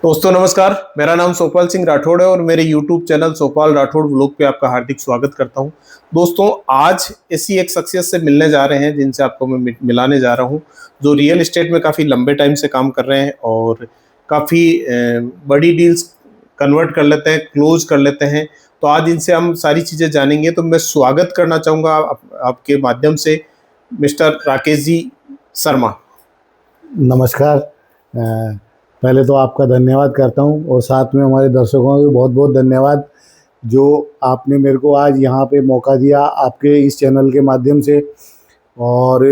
दोस्तों नमस्कार। मेरा नाम सोपाल सिंह राठौड़ है और मेरे YouTube चैनल सोपाल राठौड़ व्लॉग पे आपका हार्दिक स्वागत करता हूं। दोस्तों आज ऐसी एक शख्सियत से मिलने जा रहे हैं जिनसे आपको मैं मिलाने जा रहा हूं, जो रियल एस्टेट में काफ़ी लंबे टाइम से काम कर रहे हैं और काफ़ी बड़ी डील्स कन्वर्ट कर लेते हैं, क्लोज कर लेते हैं। तो आज इनसे हम सारी चीज़ें जानेंगे। तो मैं स्वागत करना चाहूँगा आपके माध्यम से मिस्टर राकेश जी शर्मा। नमस्कार। पहले तो आपका धन्यवाद करता हूं और साथ में हमारे दर्शकों को बहुत बहुत धन्यवाद जो आपने मेरे को आज यहाँ पे मौका दिया आपके इस चैनल के माध्यम से। और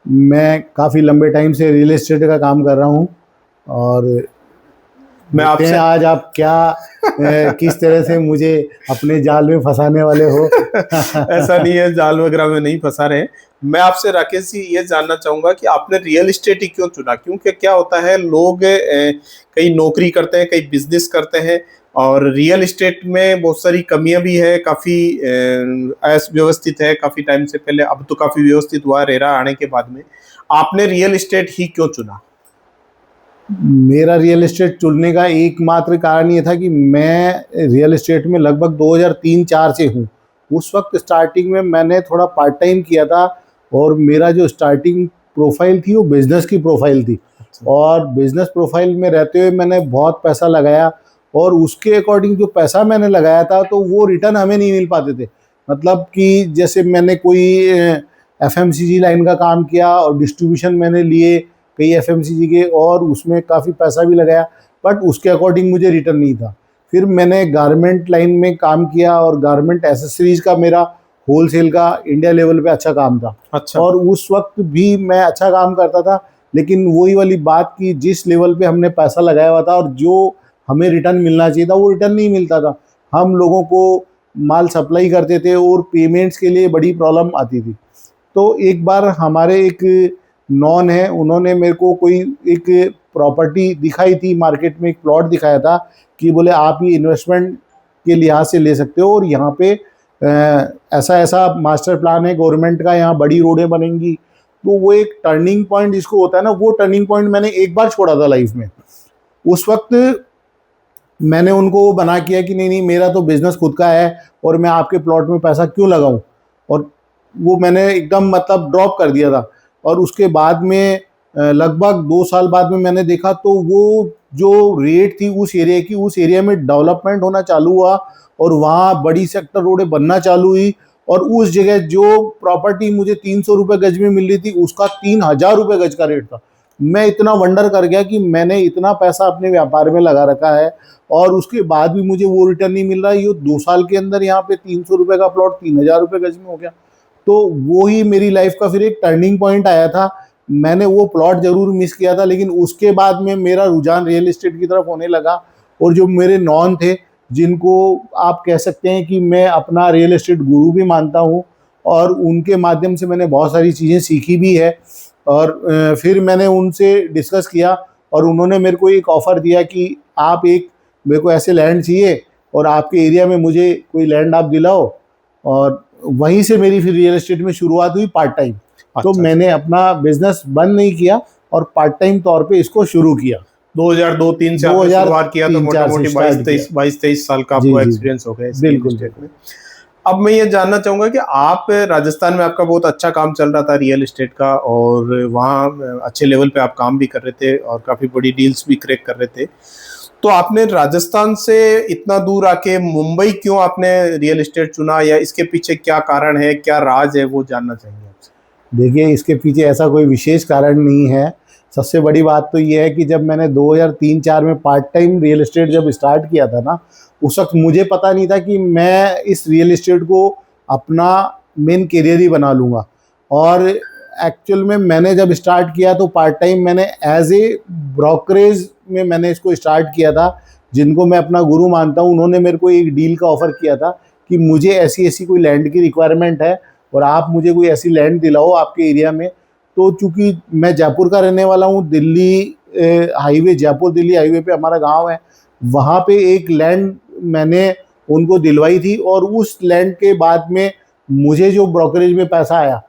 मैं काफ़ी लंबे टाइम से रियल एस्टेट का काम कर रहा हूँ और मैं देखते हैं आपसे आज आप क्या किस तरह से मुझे अपने जाल में फंसाने वाले हो। ऐसा नहीं है, जाल वगैरह में नहीं फंसा रहे। मैं आपसे राकेश जी ये जानना चाहूंगा कि आपने रियल एस्टेट ही क्यों चुना? क्योंकि क्या होता है, लोग कई नौकरी करते हैं, कई बिजनेस करते हैं और रियल एस्टेट में बहुत सारी कमियां भी है, काफी अव्यवस्थित है काफी टाइम से पहले। अब तो काफी व्यवस्थित हुआ रेरा आने के बाद में। आपने रियल एस्टेट ही क्यों चुना? मेरा रियल एस्टेट चुनने का एकमात्र कारण ये था कि मैं रियल एस्टेट में लगभग 2003-04 से हूँ। उस वक्त स्टार्टिंग में मैंने थोड़ा पार्ट टाइम किया था और मेरा जो स्टार्टिंग प्रोफाइल थी वो बिज़नेस की प्रोफाइल थी। और बिज़नेस प्रोफाइल में रहते हुए मैंने बहुत पैसा लगाया और उसके अकॉर्डिंग जो पैसा मैंने लगाया था तो वो रिटर्न हमें नहीं मिल पाते थे। मतलब कि जैसे मैंने कोई एफएमसीजी लाइन का काम किया और डिस्ट्रीब्यूशन मैंने लिए कई एफएमसीजी के और उसमें काफ़ी पैसा भी लगाया, बट उसके अकॉर्डिंग मुझे रिटर्न नहीं था। फिर मैंने गारमेंट लाइन में काम किया और गारमेंट एसेसरीज का मेरा होलसेल का इंडिया लेवल पे अच्छा काम था। अच्छा। और उस वक्त भी मैं अच्छा काम करता था, लेकिन वही वाली बात कि जिस लेवल पे हमने पैसा लगाया हुआ था और जो हमें रिटर्न मिलना चाहिए था वो रिटर्न नहीं मिलता था। हम लोगों को माल सप्लाई करते थे और पेमेंट्स के लिए बड़ी प्रॉब्लम आती थी। तो एक बार हमारे एक नॉन है, उन्होंने मेरे को कोई एक प्रॉपर्टी दिखाई थी मार्केट में, एक प्लॉट दिखाया था कि बोले आप ये इन्वेस्टमेंट के लिहाज से ले सकते हो और यहाँ पे ऐसा ऐसा मास्टर प्लान है गवर्नमेंट का, यहाँ बड़ी रोडें बनेंगी। तो वो एक टर्निंग पॉइंट जिसको होता है ना, वो टर्निंग पॉइंट मैंने एक बार छोड़ा था लाइफ में। उस वक्त मैंने उनको वो बना किया कि नहीं नहीं, मेरा तो बिज़नेस खुद का है और मैं आपके प्लॉट में पैसा क्यों लगाऊं, और वो मैंने एकदम मतलब ड्रॉप कर दिया था। और उसके बाद में लगभग 2 साल बाद में मैंने देखा तो वो जो रेट थी उस एरिया की, उस एरिया में डेवलपमेंट होना चालू हुआ और वहाँ बड़ी सेक्टर रोडें बनना चालू हुई। और उस जगह जो प्रॉपर्टी मुझे 300 रुपये गज में मिल रही थी उसका 3000 रुपये गज का रेट था। मैं इतना वंडर कर गया कि मैंने इतना पैसा अपने व्यापार में लगा रखा है और उसके बाद भी मुझे वो रिटर्न नहीं मिल रहा है। ये 2 साल के अंदर यहाँ पे 300 रुपये का प्लॉट 3000 रुपये गज में हो गया। तो वो ही मेरी लाइफ का फिर एक टर्निंग पॉइंट आया था। मैंने वो प्लॉट ज़रूर मिस किया था, लेकिन उसके बाद में मेरा रुझान रियल एस्टेट की तरफ होने लगा। और जो मेरे नॉन थे, जिनको आप कह सकते हैं कि मैं अपना रियल एस्टेट गुरु भी मानता हूँ, और उनके माध्यम से मैंने बहुत सारी चीज़ें सीखी भी है। और फिर मैंने उनसे डिस्कस किया और उन्होंने मेरे को एक ऑफ़र दिया कि आप एक, मेरे को ऐसे लैंड चाहिए और आपके एरिया में मुझे कोई लैंड आप दिलाओ। और वहीं से मेरी फिर रियल एस्टेट में शुरुआत हुई पार्ट टाइम। तो मैंने अपना बिजनेस बंद नहीं किया और पार्ट टाइम तौर पे इसको शुरू किया। 2002-03 से आपने शुरुआत किया, तो मोटा-मोटी 22-23 साल का आपको एक्सपीरियंस हो गया इस रियल एस्टेट में। अब मैं ये जानना चाहूँगा कि आप राजस्थान में आपका बहुत अच्छा काम चल रहा था रियल एस्टेट का और वहाँ अच्छे लेवल पे आप काम भी कर रहे थे और काफ़ी बड़ी डील्स भी क्रैक कर रहे थे। तो आपने राजस्थान से इतना दूर आके मुंबई क्यों आपने रियल एस्टेट चुना, या इसके पीछे क्या कारण है, क्या राज है, वो जानना चाहेंगे आपसे। देखिए, इसके पीछे ऐसा कोई विशेष कारण नहीं है। सबसे बड़ी बात तो ये है कि जब मैंने 2003-04 में पार्ट टाइम रियल एस्टेट जब स्टार्ट किया था ना, उस वक्त मुझे पता नहीं था कि मैं इस रियल एस्टेट को अपना मेन करियर ही बना लूँगा। और एक्चुअल में मैंने जब स्टार्ट किया तो पार्ट टाइम मैंने एज ए ब्रोकरेज में मैंने इसको स्टार्ट किया था। जिनको मैं अपना गुरु मानता हूँ, उन्होंने मेरे को एक डील का ऑफ़र किया था कि मुझे ऐसी ऐसी कोई लैंड की रिक्वायरमेंट है और आप मुझे कोई ऐसी लैंड दिलाओ आपके एरिया में। तो चूँकि मैं जयपुर का रहने वाला हूँ, दिल्ली हाईवे, जयपुर दिल्ली हाईवे पे हमारा गांव है, वहाँ पे एक लैंड मैंने उनको दिलवाई थी। और उस लैंड के बाद में मुझे जो ब्रोकरेज में पैसा आया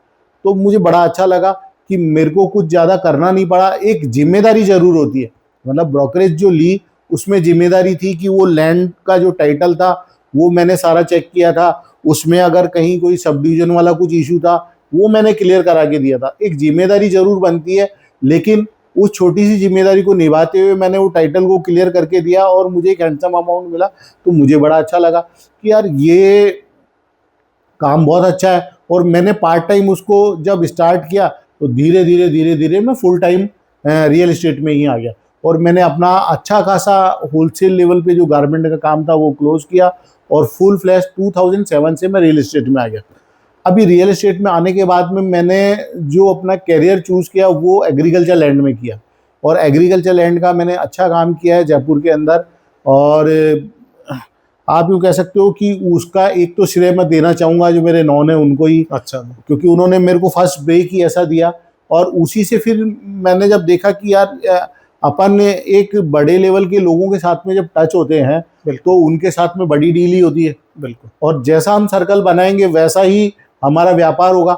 तो मुझे बड़ा अच्छा लगा कि मेरे को कुछ ज़्यादा करना नहीं पड़ा। एक जिम्मेदारी ज़रूर होती है मतलब ब्रोकरेज जो ली उसमें जिम्मेदारी थी कि वो लैंड का जो टाइटल था वो मैंने सारा चेक किया था, उसमें अगर कहीं कोई सब डिवीजन वाला कुछ इशू था वो मैंने क्लियर करा के दिया था। एक जिम्मेदारी जरूर बनती है, लेकिन उस छोटी सी जिम्मेदारी को निभाते हुए मैंने वो टाइटल को क्लियर करके दिया और मुझे एक हैंडसम अमाउंट मिला। तो मुझे बड़ा अच्छा लगा कि यार ये काम बहुत अच्छा है। और मैंने पार्ट टाइम उसको जब स्टार्ट किया तो धीरे धीरे धीरे धीरे मैं फुल टाइम रियल एस्टेट में ही आ गया और मैंने अपना अच्छा खासा होलसेल लेवल पे जो गारमेंट का काम था वो क्लोज किया और फुल फ्लैश 2007 से मैं रियल एस्टेट में आ गया। अभी रियल एस्टेट में आने के बाद में मैंने जो अपना कैरियर चूज़ किया वो एग्रीकल्चर लैंड में किया और एग्रीकल्चर लैंड का मैंने अच्छा काम किया है जयपुर के अंदर। और आप यूँ कह सकते हो कि उसका एक तो श्रेय मैं देना चाहूँगा जो मेरे नॉन है उनको ही, अच्छा, क्योंकि उन्होंने मेरे को फर्स्ट ब्रेक ही ऐसा दिया। और उसी से फिर मैंने जब देखा कि यार अपन एक बड़े लेवल के लोगों के साथ में जब टच होते हैं तो उनके साथ में बड़ी डील ही होती है। बिल्कुल। और जैसा हम सर्कल बनाएंगे वैसा ही हमारा व्यापार होगा।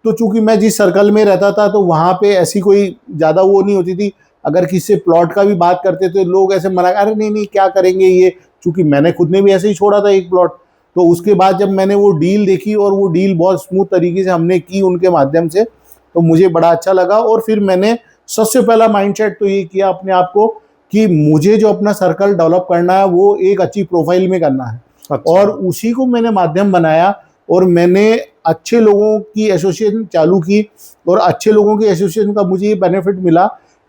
तो चूंकि मैं जिस सर्कल में रहता था तो वहाँ पे ऐसी कोई ज़्यादा वो नहीं होती थी। अगर किसी से प्लॉट का भी बात करते थे लोग ऐसे मना, अरे नहीं नहीं क्या करेंगे ये, चूंकि मैंने खुद ने भी ऐसे ही छोड़ा था एक प्लॉट। तो उसके बाद जब मैंने वो डील देखी और वो डील बहुत स्मूथ तरीके से हमने की उनके माध्यम से, तो मुझे बड़ा अच्छा लगा। और फिर मैंने सबसे पहला माइंडसेट तो ये किया अपने आप को कि मुझे जो अपना सर्कल डेवलप करना है वो एक अच्छी प्रोफाइल में करना है। अच्छा। और उसी को मैंने माध्यम बनाया और मैंने अच्छे लोगों की एसोसिएशन चालू की। और अच्छे लोगों की एसोसिएशन का मुझे ये बेनिफिट मिला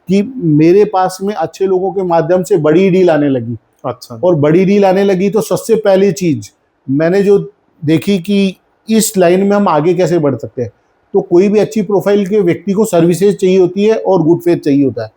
कि मेरे पास में अच्छे लोगों के माध्यम से बड़ी डील आने लगी। अच्छा। और बड़ी डील आने लगी तो सबसे पहली चीज़ मैंने जो देखी कि इस लाइन में हम आगे कैसे बढ़ सकते हैं। तो कोई भी अच्छी प्रोफाइल के व्यक्ति को सर्विसेज चाहिए होती है और गुड फेथ चाहिए होता है।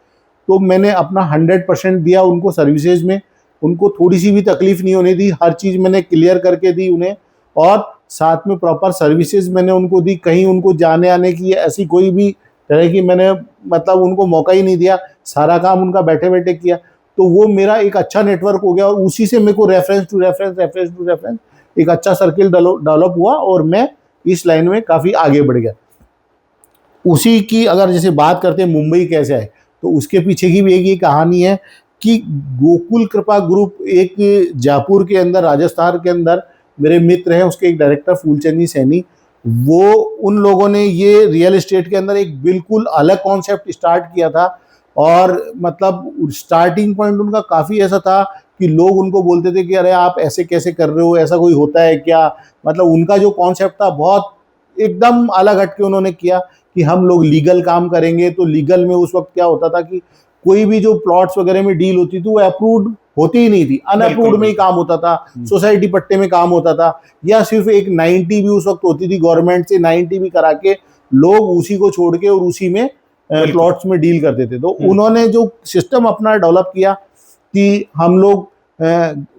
तो मैंने अपना 100% दिया उनको सर्विसेज में। उनको थोड़ी सी भी तकलीफ नहीं होने दी, हर चीज़ मैंने क्लियर करके दी उन्हें। और साथ में प्रॉपर सर्विसेज मैंने उनको दी, कहीं उनको जाने आने की ऐसी कोई भी तरह की मैंने मतलब उनको मौका ही नहीं दिया, सारा काम उनका बैठे बैठे किया। तो वो मेरा एक अच्छा नेटवर्क हो गया और उसी से मेरे को रेफरेंस टू रेफरेंस एक अच्छा सर्किल डेवलप हुआ और मैं इस लाइन में काफ़ी आगे बढ़ गया। उसी की अगर जैसे बात करते हैं मुंबई कैसे है, तो उसके पीछे की भी एक ये कहानी है कि गोकुल कृपा ग्रुप एक जयपुर के अंदर राजस्थान के अंदर मेरे मित्र हैं, उसके एक डायरेक्टर फूलचंद जी सैनी, वो उन लोगों ने ये रियल एस्टेट के अंदर एक बिल्कुल अलग कॉन्सेप्ट स्टार्ट किया था। और मतलब स्टार्टिंग पॉइंट उनका काफ़ी ऐसा था कि लोग उनको बोलते थे कि अरे आप ऐसे कैसे कर रहे हो, ऐसा कोई होता है क्या। मतलब उनका जो कॉन्सेप्ट था बहुत एकदम अलग हट के उन्होंने किया कि हम लोग लीगल काम करेंगे। तो लीगल में उस वक्त क्या होता था कि कोई भी जो प्लॉट्स वगैरह में डील होती थी वो अप्रूव्ड होती ही नहीं थी, अनअप्रूव्ड में ही काम होता था, सोसाइटी पट्टे में काम होता था, या सिर्फ एक 90 भी उस वक्त होती थी, गवर्नमेंट से 90 भी करा के लोग उसी को छोड़ के और उसी में प्लॉट्स में डील करते थे। तो उन्होंने जो सिस्टम अपना डेवलप किया कि हम लोग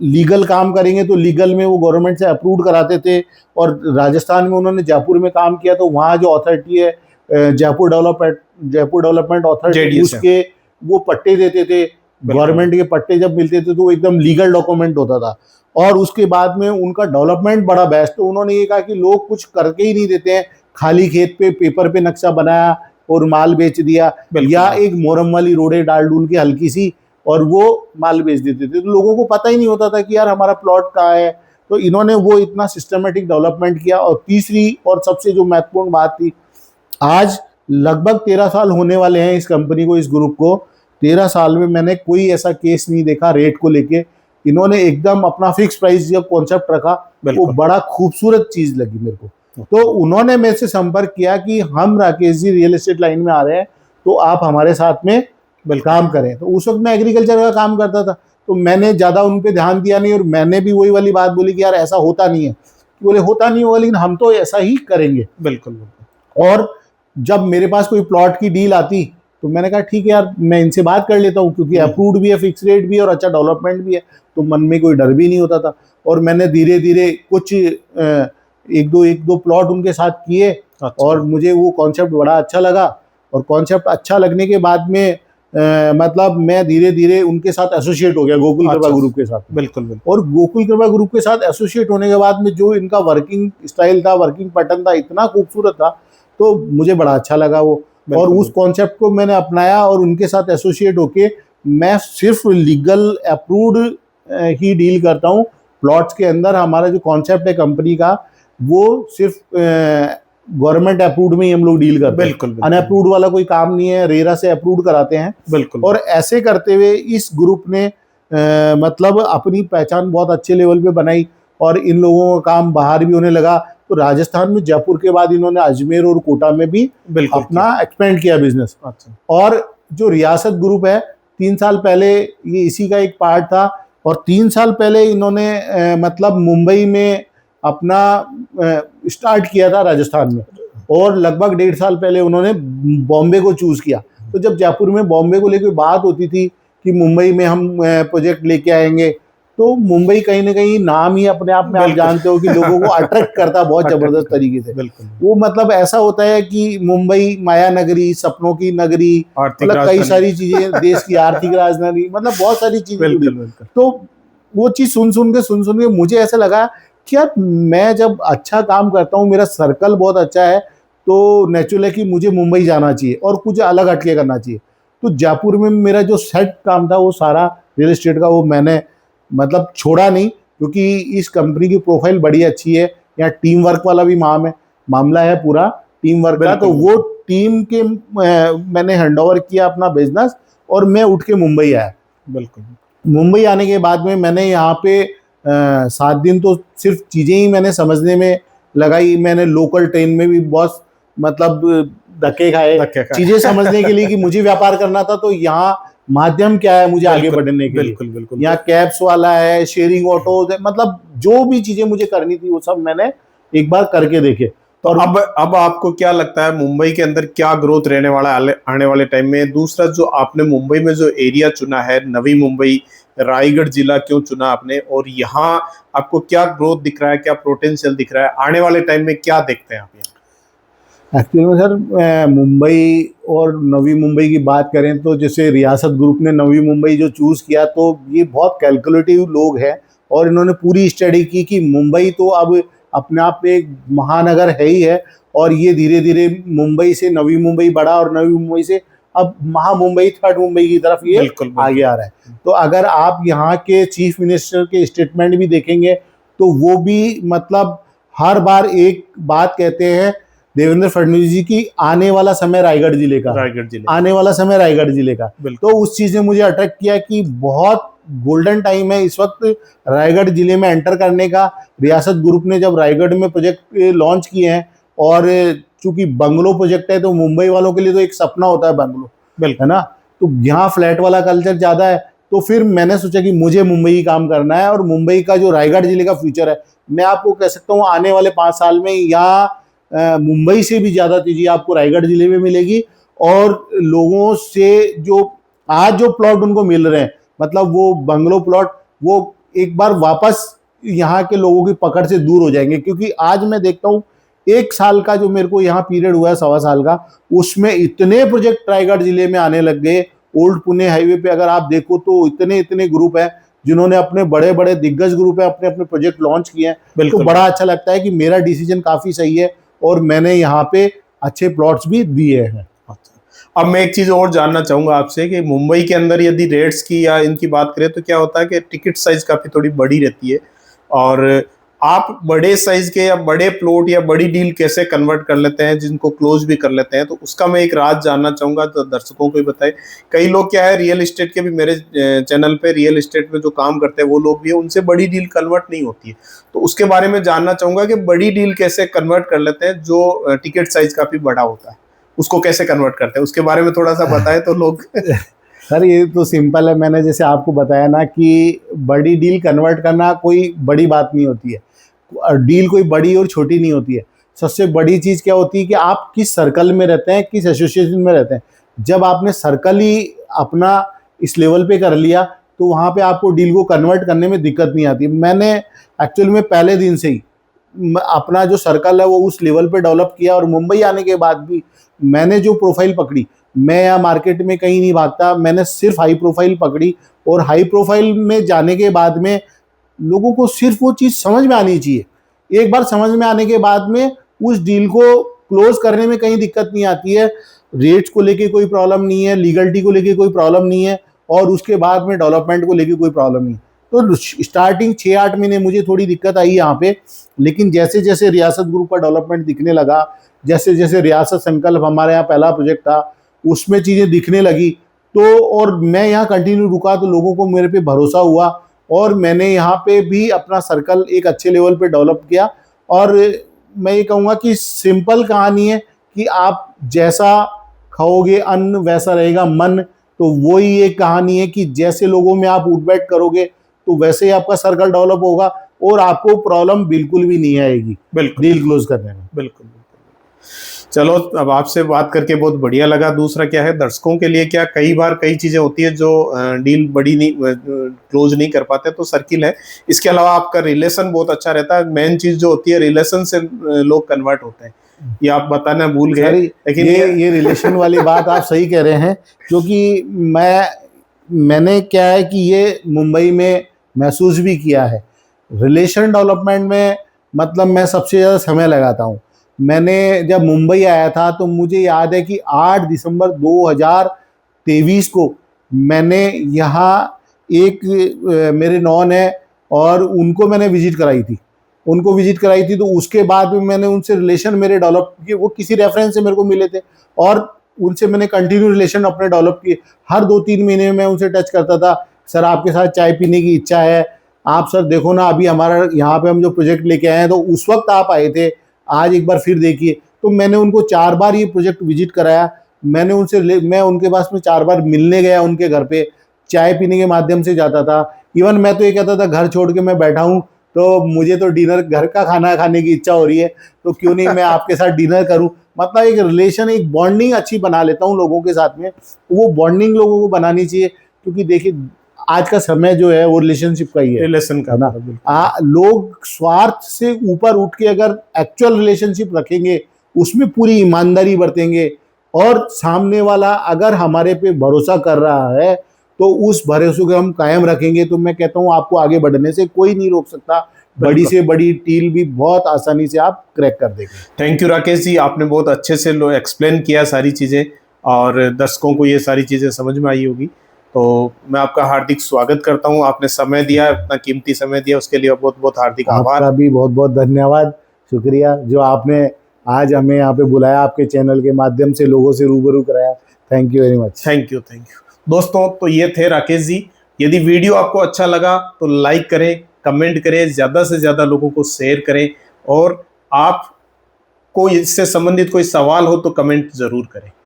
लीगल काम करेंगे तो लीगल में वो गवर्नमेंट से अप्रूव कराते थे। और राजस्थान में उन्होंने जयपुर में काम किया तो वहाँ जो अथॉरिटी है जयपुर डेवलपमेंट अथॉरिटी, उसके वो पट्टे देते थे। गवर्नमेंट के पट्टे जब मिलते थे तो वो एकदम लीगल डॉक्यूमेंट होता था। और उसके बाद में उनका डेवलपमेंट बड़ा बेस्ट। तो उन्होंने ये कहा कि लोग कुछ करके ही नहीं देते हैं, खाली खेत पे पेपर पे नक्शा बनाया और माल बेच दिया, या एक मोरम वाली रोडे डाल डूल के हल्की सी और वो माल बेच देते थे। तो लोगों को पता ही नहीं होता था कि यार हमारा प्लॉट कहाँ है। तो इन्होंने वो इतना सिस्टमेटिक डेवलपमेंट किया। और तीसरी और सबसे जो महत्वपूर्ण बात थी, आज लगभग 13 साल होने वाले हैं इस कंपनी को, इस ग्रुप को। 13 साल में मैंने कोई ऐसा केस नहीं देखा रेट को लेके। इन्होंने एकदम अपना फिक्स प्राइस जो कॉन्सेप्ट रखा वो बड़ा खूबसूरत चीज़ लगी मेरे को। तो उन्होंने मेरे से संपर्क किया कि हम Rakesh ji real estate line में आ रहे हैं तो आप हमारे साथ में काम करें। तो उस वक्त मैं एग्रीकल्चर का काम करता था तो मैंने ज़्यादा उन पर ध्यान दिया नहीं। और मैंने भी वही वाली बात बोली कि यार ऐसा होता नहीं है। बोले होता नहीं होगा लेकिन हम तो ऐसा ही करेंगे। बिल्कुल। और जब मेरे पास कोई प्लॉट की डील आती तो मैंने कहा ठीक है यार मैं इनसे बात कर लेता हूँ, क्योंकि अप्रूव्ड भी है, फिक्स रेट भी है और अच्छा डेवलपमेंट भी है, तो मन में कोई डर भी नहीं होता था। और मैंने धीरे धीरे कुछ एक दो प्लॉट उनके साथ किए। अच्छा। और मुझे वो कॉन्सेप्ट बड़ा अच्छा लगा। और कॉन्सेप्ट अच्छा लगने के बाद में मतलब मैं धीरे धीरे उनके साथ एसोसिएट हो गया गोकुल कृपा ग्रुप के साथ। बिल्कुल। और गोकुल कृपा ग्रुप के साथ एसोसिएट होने के बाद में जो इनका वर्किंग स्टाइल था, वर्किंग पैटर्न था, इतना खूबसूरत था तो मुझे बड़ा अच्छा लगा वो। और उस कॉन्सेप्ट को मैंने अपनाया और उनके साथ एसोसिएट होके मैं सिर्फ लीगल अप्रूव्ड ही डील करता हूँ। प्लॉट्स के अंदर हमारा जो कॉन्सेप्ट है कंपनी का, वो सिर्फ गवर्नमेंट अप्रूव्ड में ही हम लोग डील करते हैं। बिल्कुल बिल्कुल अनअप्रूव्ड वाला कोई काम नहीं है, रेरा से अप्रूव्ड कराते हैं। बिल्कुल। और ऐसे करते हुए इस ग्रुप ने मतलब अपनी पहचान बहुत अच्छे लेवल पे बनाई, और इन लोगों का काम बाहर भी होने लगा। तो राजस्थान में जयपुर के बाद इन्होंने अजमेर और कोटा में भी बिल्कुल अपना एक्सपेंड किया बिजनेस। अच्छा। और जो रियासत ग्रुप है, 3 साल पहले ये इसी का एक पार्ट था, और 3 साल पहले इन्होंने मतलब मुंबई में अपना स्टार्ट किया था राजस्थान में, और लगभग 1.5 साल पहले उन्होंने बॉम्बे को चूज किया। तो जब जयपुर में बॉम्बे को लेकर बात होती थी कि मुंबई में हम प्रोजेक्ट लेके आएंगे, तो मुंबई कहीं ना कहीं नाम ही अपने आप में आप जानते हो कि लोगों को अट्रैक्ट करता बहुत जबरदस्त तरीके से। वो मतलब ऐसा होता है कि मुंबई माया नगरी, सपनों की नगरी, मतलब कई सारी चीजें, देश की आर्थिक राजधानी, मतलब बहुत सारी चीजें। तो वो चीज सुन सुन के मुझे ऐसा लगा कि यार मैं जब अच्छा काम करता हूँ, मेरा सर्कल बहुत अच्छा है, तो नेचुरल है कि मुझे मुंबई जाना चाहिए और कुछ अलग हटके करना चाहिए। तो जयपुर में मेरा जो सेट काम था वो सारा रियल एस्टेट का, वो मैंने मतलब छोड़ा नहीं, क्योंकि इस कंपनी की प्रोफाइल बड़ी अच्छी है। यहाँ टीम वर्क वाला भी मामला है, पूरा टीम वर्क का। तो वो टीम के मैंने हैंडओवर किया अपना बिजनेस, और मैं उठ के मुंबई आया। बिल्कुल। मुंबई आने के बाद में मैंने यहाँ पे 7 दिन तो सिर्फ चीज़ें ही मैंने समझने में लगाई। मैंने लोकल ट्रेन में भी बहुत मतलब धक्के खाए चीज़ें समझने के लिए कि मुझे व्यापार करना था, तो यहाँ माध्यम क्या है मुझे आगे बढ़ने के लिए। बिल्कुल। यहाँ कैब्स वाला है, शेयरिंग ऑटोज है, मतलब जो भी चीज़ें मुझे करनी थी वो सब मैंने एक बार करके देखे। तो अब आपको क्या लगता है मुंबई के अंदर क्या ग्रोथ रहने वाला है आने वाले टाइम में? दूसरा, जो आपने मुंबई में जो एरिया चुना है, नवी मुंबई, रायगढ़ जिला क्यों चुना आपने, और यहाँ आपको क्या ग्रोथ दिख रहा है, क्या पोटेंशियल दिख रहा है आने वाले टाइम में, क्या देखते हैं आप यहाँ? एक्चुअली में सर, मुंबई और नवी मुंबई की बात करें तो जैसे रियासत ग्रुप ने नवी मुंबई जो चूज़ किया, तो ये बहुत कैलकुलेटिव लोग हैं, और इन्होंने पूरी स्टडी की कि मुंबई तो अब अपने आप में एक महानगर है ही है, और ये धीरे धीरे मुंबई से नवी मुंबई बढ़ा, और नवी मुंबई से अब महा मुंबई, थर्ड मुंबई की तरफ ये आगे आ रहा है। तो अगर आप यहाँ के चीफ मिनिस्टर के स्टेटमेंट भी देखेंगे, तो वो भी मतलब हर बार एक बात कहते हैं देवेंद्र फडणवीस जी की, आने वाला समय रायगढ़ जिले का, आने वाला समय रायगढ़ जिले का। तो उस चीज़ ने मुझे अट्रैक्ट किया कि बहुत गोल्डन टाइम है इस वक्त रायगढ़ जिले में एंटर करने का। रियासत ग्रुप ने जब रायगढ़ में प्रोजेक्ट लॉन्च किए हैं, और चूंकि बंगलो प्रोजेक्ट है, तो मुंबई वालों के लिए तो एक सपना होता है बंगलो, है ना। तो यहाँ फ्लैट वाला कल्चर ज़्यादा है, तो फिर मैंने सोचा कि मुझे मुंबई ही काम करना है, और मुंबई का जो रायगढ़ जिले का फ्यूचर है, मैं आपको कह सकता हूँ आने वाले 5 साल में यहाँ मुंबई से भी ज़्यादा तेजी आपको रायगढ़ जिले में मिलेगी। और लोगों से जो आज जो प्लॉट उनको मिल रहे हैं, मतलब वो बंगलो प्लॉट, वो एक बार वापस यहाँ के लोगों की पकड़ से दूर हो जाएंगे। क्योंकि आज मैं देखता हूँ 1 साल का जो मेरे को यहाँ पीरियड हुआ है, 1.25 साल का, उसमें इतने प्रोजेक्ट रायगढ़ जिले में आने लग गए। ओल्ड पुणे हाईवे पे अगर आप देखो तो इतने ग्रुप हैं जिन्होंने अपने बड़े बड़े दिग्गज ग्रुप है अपने अपने प्रोजेक्ट लॉन्च किए हैं। तो बड़ा अच्छा लगता है कि मेरा डिसीजन काफ़ी सही है, और मैंने यहाँ पे अच्छे प्लॉट्स भी दिए हैं। अब मैं एक चीज और जानना चाहूंगा आपसे कि मुंबई के अंदर यदि रेट्स की या इनकी बात करें, तो क्या होता है कि टिकट साइज काफी थोड़ी बड़ी रहती है, और आप बड़े साइज के या बड़े प्लॉट या बड़ी डील कैसे कन्वर्ट कर लेते हैं, जिनको क्लोज भी कर लेते हैं, तो उसका मैं एक राज जानना चाहूंगा, तो दर्शकों को भी बताए। कई लोग क्या है, रियल एस्टेट के भी मेरे चैनल पे रियल एस्टेट में जो काम करते हैं वो लोग भी है, उनसे बड़ी डील कन्वर्ट नहीं होती है, तो उसके बारे में जानना चाहूंगा कि बड़ी डील कैसे कन्वर्ट कर लेते हैं, जो टिकट साइज काफी बड़ा होता है, उसको कैसे कन्वर्ट करते हैं, उसके बारे में थोड़ा सा बताएं तो लोग। सर ये तो सिंपल है, मैंने जैसे आपको बताया ना कि बड़ी डील कन्वर्ट करना कोई बड़ी बात नहीं होती है, डील कोई बड़ी और छोटी नहीं होती है। सबसे बड़ी चीज़ क्या होती है कि आप किस सर्कल में रहते हैं, किस एसोसिएशन में रहते हैं। जब आपने सर्कल ही अपना इस लेवल पे कर लिया, तो वहाँ पे आपको डील को कन्वर्ट करने में दिक्कत नहीं आती। मैंने एक्चुअल में पहले दिन से ही अपना जो सर्कल है वो उस लेवल पे डेवलप किया, और मुंबई आने के बाद भी मैंने जो प्रोफाइल पकड़ी, मैं यहाँ मार्केट में कहीं नहीं भागता, मैंने सिर्फ हाई प्रोफाइल पकड़ी। और हाई प्रोफाइल में जाने के बाद में लोगों को सिर्फ वो चीज़ समझ में आनी चाहिए। एक बार समझ में आने के बाद में उस डील को क्लोज करने में कहीं दिक्कत नहीं आती है। रेट्स को लेके कोई प्रॉब्लम नहीं है, लीगलिटी को लेके कोई प्रॉब्लम नहीं है, और उसके बाद में डेवलपमेंट को लेके कोई प्रॉब्लम नहीं। तो स्टार्टिंग 6-8 महीने मुझे थोड़ी दिक्कत आई यहाँ पे, लेकिन जैसे जैसे रियासत ग्रुप का डेवलपमेंट दिखने लगा, जैसे जैसे रियासत संकल्प हमारे यहाँ पहला प्रोजेक्ट था उसमें चीज़ें दिखने लगी, तो और मैं यहाँ कंटिन्यू रुका तो लोगों को मेरे पे भरोसा हुआ और मैंने यहाँ पे भी अपना सर्कल एक अच्छे लेवल पे डेवलप किया। और मैं ये कहूँगा कि सिंपल कहानी है कि आप जैसा खाओगे अन्न वैसा रहेगा मन। तो वही एक कहानी है कि जैसे लोगों में आप उठ बैठ करोगे तो वैसे ही आपका सर्कल डेवलप होगा और आपको प्रॉब्लम बिल्कुल भी नहीं आएगी बिल्कुल डील क्लोज करने में। बिल्कुल। चलो, अब आपसे बात करके बहुत बढ़िया लगा। दूसरा क्या है, दर्शकों के लिए क्या कई बार कई चीजें होती है जो डील बड़ी नहीं क्लोज नहीं कर पाते, तो सर्किल है। इसके अलावा आपका रिलेशन बहुत अच्छा रहता है। मेन चीज जो होती है रिलेशन से लोग कन्वर्ट होते हैं, ये आप बताना भूल गए। लेकिन ये रिलेशन वाली बात आप सही कह रहे हैं, क्योंकि मैंने क्या है कि ये मुंबई में महसूस भी किया है। रिलेशन डेवलपमेंट में मतलब मैं सबसे ज़्यादा समय लगाता हूँ। मैंने जब मुंबई आया था तो मुझे याद है कि 8 दिसंबर 2023 को मैंने यहाँ एक मेरे नॉन है और उनको मैंने विजिट कराई थी। तो उसके बाद में मैंने उनसे रिलेशन मेरे डेवलप किए। वो किसी रेफरेंस से मेरे को मिले थे और उनसे मैंने कंटिन्यू रिलेशन अपने डेवलप किए। हर 2-3 महीने में मैं उनसे टच करता था, सर आपके साथ चाय पीने की इच्छा है, आप सर देखो ना अभी हमारा यहाँ पे हम जो प्रोजेक्ट लेके आए हैं तो उस वक्त आप आए थे, आज एक बार फिर देखिए। तो मैंने उनको 4 बार ये प्रोजेक्ट विजिट कराया। मैं उनके पास में 4 बार मिलने गया, उनके घर पे चाय पीने के माध्यम से जाता था। इवन मैं तो ये कहता था घर छोड़ के मैं बैठा हूँ तो मुझे तो डिनर घर का खाना खाने की इच्छा हो रही है, तो क्यों नहीं मैं आपके साथ डिनर करूं। मतलब एक रिलेशन, एक बॉन्डिंग अच्छी बना लेता हूं लोगों के साथ में। वो बॉन्डिंग लोगों को बनानी चाहिए, क्योंकि देखिए आज का समय जो है वो रिलेशनशिप का ही है, रिलेशन का ना। लोग स्वार्थ से ऊपर उठ के अगर एक्चुअल रिलेशनशिप रखेंगे, उसमें पूरी ईमानदारी बरतेंगे और सामने वाला अगर हमारे पे भरोसा कर रहा है तो उस भरोसे को हम कायम रखेंगे, तो मैं कहता हूँ आपको आगे बढ़ने से कोई नहीं रोक सकता। बड़ी से बड़ी डील भी बहुत आसानी से आप क्रैक कर देंगे। थैंक यू राकेश जी, आपने बहुत अच्छे से एक्सप्लेन किया सारी चीज़ें और दर्शकों को ये सारी चीज़ें समझ में आई होगी। तो मैं आपका हार्दिक स्वागत करता हूँ। आपने समय दिया, अपना कीमती समय दिया, उसके लिए बहुत बहुत हार्दिक आभार। आपका भी बहुत बहुत धन्यवाद, शुक्रिया जो आपने आज हमें यहाँ पे बुलाया, आपके चैनल के माध्यम से लोगों से रूबरू कराया। Thank you very much. Thank you दोस्तों। तो ये थे राकेश जी। यदि वीडियो आपको अच्छा लगा तो लाइक करें, कमेंट करें, ज़्यादा से ज़्यादा लोगों को शेयर करें और आपको इससे संबंधित कोई सवाल हो तो कमेंट ज़रूर करें।